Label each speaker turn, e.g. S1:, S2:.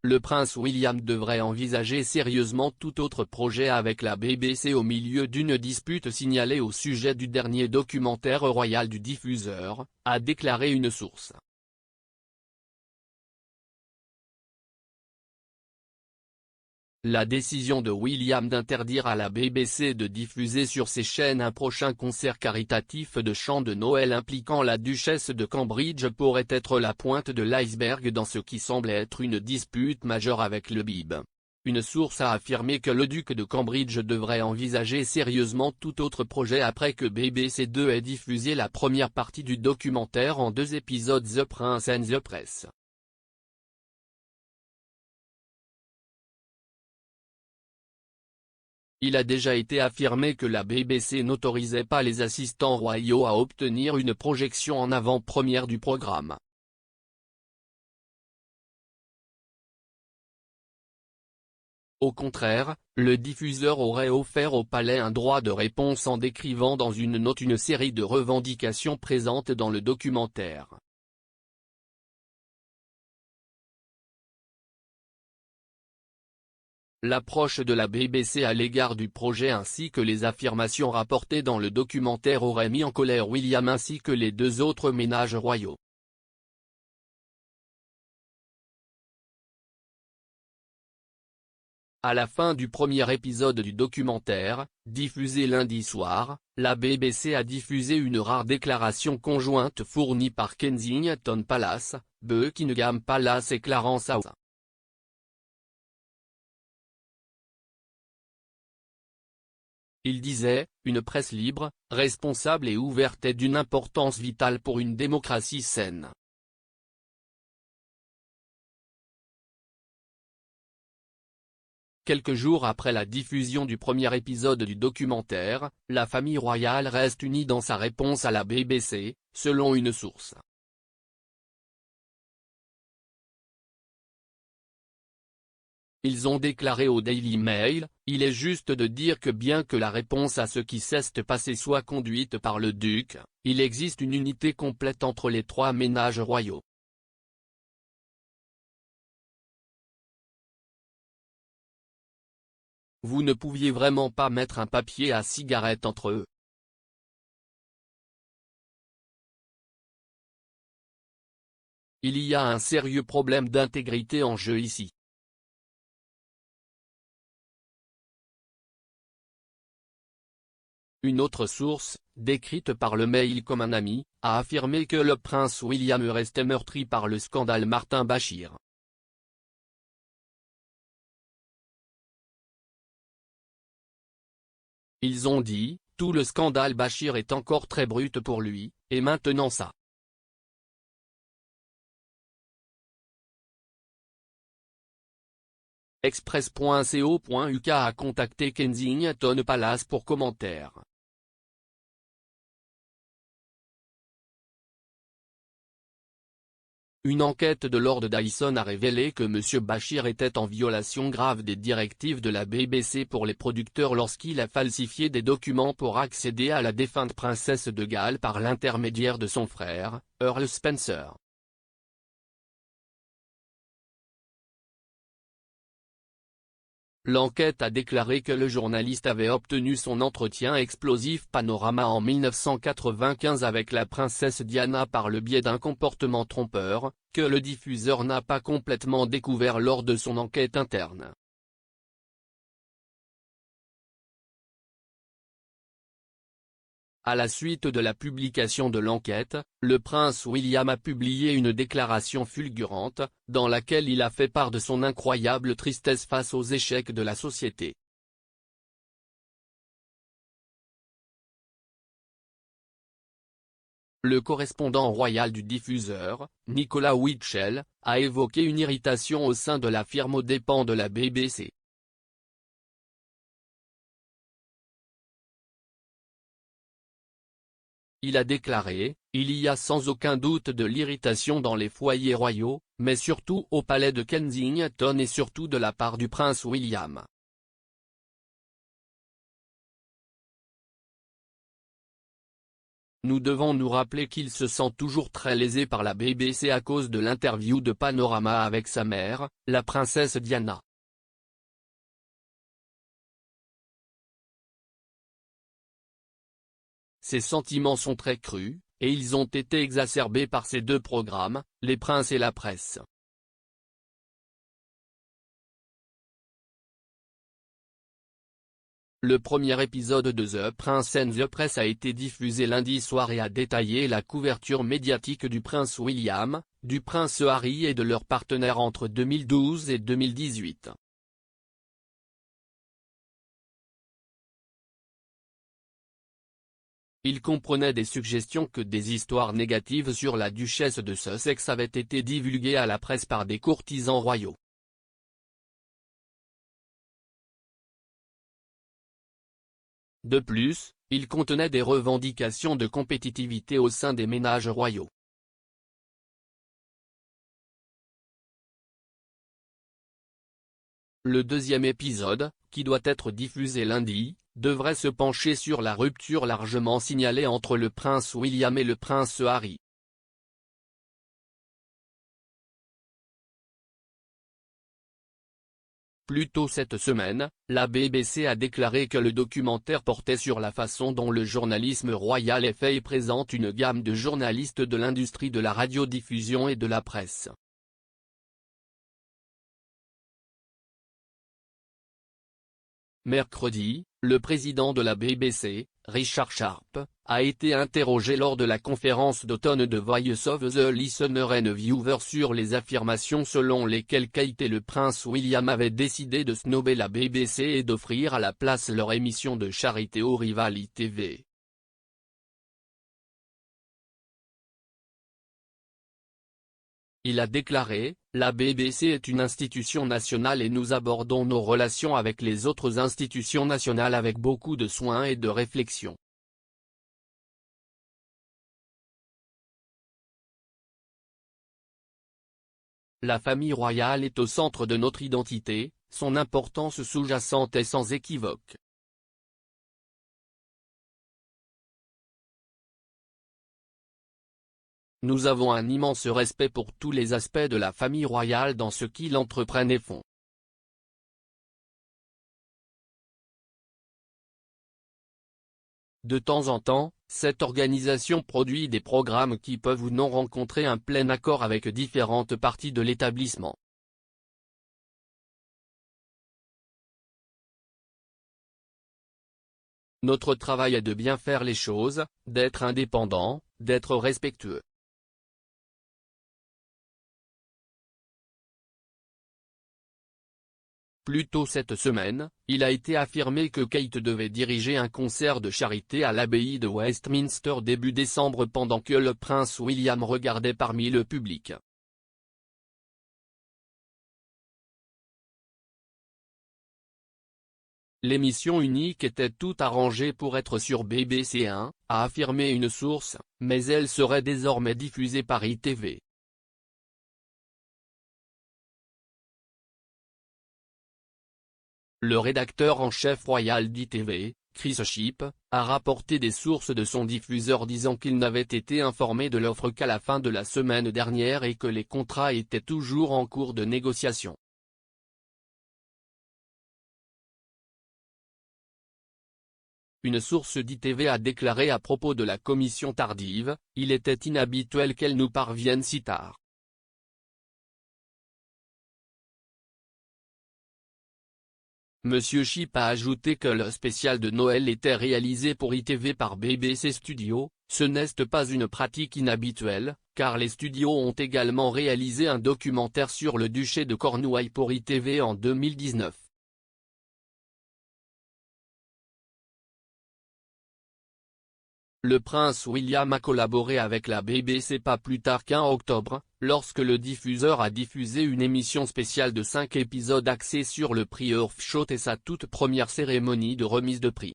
S1: le prince William devrait envisager sérieusement tout autre projet avec la BBC au milieu d'une dispute signalée au sujet du dernier documentaire royal du diffuseur, a déclaré une source. La décision de William d'interdire à la BBC de diffuser sur ses chaînes un prochain concert caritatif de chants de Noël impliquant la duchesse de Cambridge pourrait être la pointe de l'iceberg dans ce qui semble être une dispute majeure avec le BIB. Une source a affirmé que le duc de Cambridge devrait envisager sérieusement tout autre projet après que BBC 2 ait diffusé la première partie du documentaire en 2 épisodes The Prince and the Press. Il a déjà été affirmé que la BBC n'autorisait pas les assistants royaux à obtenir une projection en avant-première du programme. Au contraire, le diffuseur aurait offert au palais un droit de réponse en décrivant dans une note une série de revendications présentes dans le documentaire. L'approche de la BBC à l'égard du projet ainsi que les affirmations rapportées dans le documentaire auraient mis en colère William ainsi que les 2 autres ménages royaux. À la fin du premier épisode du documentaire, diffusé lundi soir, la BBC a diffusé une rare déclaration conjointe fournie par Kensington Palace, Buckingham Palace et Clarence House. Il disait, une presse libre, responsable et ouverte est d'une importance vitale pour une démocratie saine. Quelques jours après la diffusion du premier épisode du documentaire, la famille royale reste unie dans sa réponse à la BBC, selon une source. Ils ont déclaré au Daily Mail, « Il est juste de dire que bien que la réponse à ce qui s'est passé soit conduite par le duc, il existe une unité complète entre les 3 ménages royaux. » Vous ne pouviez vraiment pas mettre un papier à cigarette entre eux. Il y a un sérieux problème d'intégrité en jeu ici. Une autre source, décrite par le Mail comme un ami, a affirmé que le prince William restait meurtri par le scandale Martin Bashir. Ils ont dit, tout le scandale Bashir est encore très brut pour lui, et maintenant ça. Express.co.uk a contacté Kensington Palace pour commentaire. Une enquête de Lord Dyson a révélé que M. Bashir était en violation grave des directives de la BBC pour les producteurs lorsqu'il a falsifié des documents pour accéder à la défunte princesse de Galles par l'intermédiaire de son frère, Earl Spencer. L'enquête a déclaré que le journaliste avait obtenu son entretien explosif Panorama en 1995 avec la princesse Diana par le biais d'un comportement trompeur, que le diffuseur n'a pas complètement découvert lors de son enquête interne. À la suite de la publication de l'enquête, le prince William a publié une déclaration fulgurante, dans laquelle il a fait part de son incroyable tristesse face aux échecs de la société. Le correspondant royal du diffuseur, Nicolas Witchell, a évoqué une irritation au sein de la firme aux dépens de la BBC. Il a déclaré, « Il y a sans aucun doute de l'irritation dans les foyers royaux, mais surtout au palais de Kensington et surtout de la part du prince William. nous devons nous rappeler qu'il se sent toujours très lésé par la BBC à cause de l'interview de Panorama avec sa mère, la princesse Diana. Ses sentiments sont très crus, et ils ont été exacerbés par ces deux programmes, Les Princes et la Presse. Le premier épisode de The Prince and the Press a été diffusé lundi soir et a détaillé la couverture médiatique du prince William, du prince Harry et de leurs partenaires entre 2012 et 2018. Il comprenait des suggestions que des histoires négatives sur la duchesse de Sussex avaient été divulguées à la presse par des courtisans royaux. De plus, il contenait des revendications de compétitivité au sein des ménages royaux. Le deuxième épisode, qui doit être diffusé lundi, devrait se pencher sur la rupture largement signalée entre le prince William et le prince Harry. Plus tôt cette semaine, la BBC a déclaré que le documentaire portait sur la façon dont le journalisme royal est fait et présente une gamme de journalistes de l'industrie de la radiodiffusion et de la presse. Mercredi, le président de la BBC, Richard Sharp, a été interrogé lors de la conférence d'automne de Voice of the Listener and Viewer sur les affirmations selon lesquelles Kate et le prince William avaient décidé de snober la BBC et d'offrir à la place leur émission de charité au rival ITV. Il a déclaré, « La BBC est une institution nationale et nous abordons nos relations avec les autres institutions nationales avec beaucoup de soin et de réflexion. » La famille royale est au centre de notre identité, son importance sous-jacente est sans équivoque. Nous avons un immense respect pour tous les aspects de la famille royale dans ce qu'ils entreprennent et font. De temps en temps, cette organisation produit des programmes qui peuvent ou non rencontrer un plein accord avec différentes parties de l'établissement. Notre travail est de bien faire les choses, d'être indépendant, d'être respectueux. Plus tôt cette semaine, il a été affirmé que Kate devait diriger un concert de charité à l'abbaye de Westminster début décembre pendant que le prince William regardait parmi le public. L'émission unique était tout arrangée pour être sur BBC 1, a affirmé une source, mais elle serait désormais diffusée par ITV. Le rédacteur en chef royal d'ITV, Chris Shipp, a rapporté des sources de son diffuseur disant qu'il n'avait été informé de l'offre qu'à la fin de la semaine dernière et que les contrats étaient toujours en cours de négociation. Une source d'ITV a déclaré à propos de la commission tardive, « Il était inhabituel qu'elle nous parvienne si tard. » Monsieur Shipp a ajouté que le spécial de Noël était réalisé pour ITV par BBC Studios, ce n'est pas une pratique inhabituelle, car les studios ont également réalisé un documentaire sur le duché de Cornouailles pour ITV en 2019. Le prince William a collaboré avec la BBC pas plus tard qu'en octobre, lorsque le diffuseur a diffusé une émission spéciale de 5 épisodes axée sur le prix Earthshot et sa toute première cérémonie de remise de prix.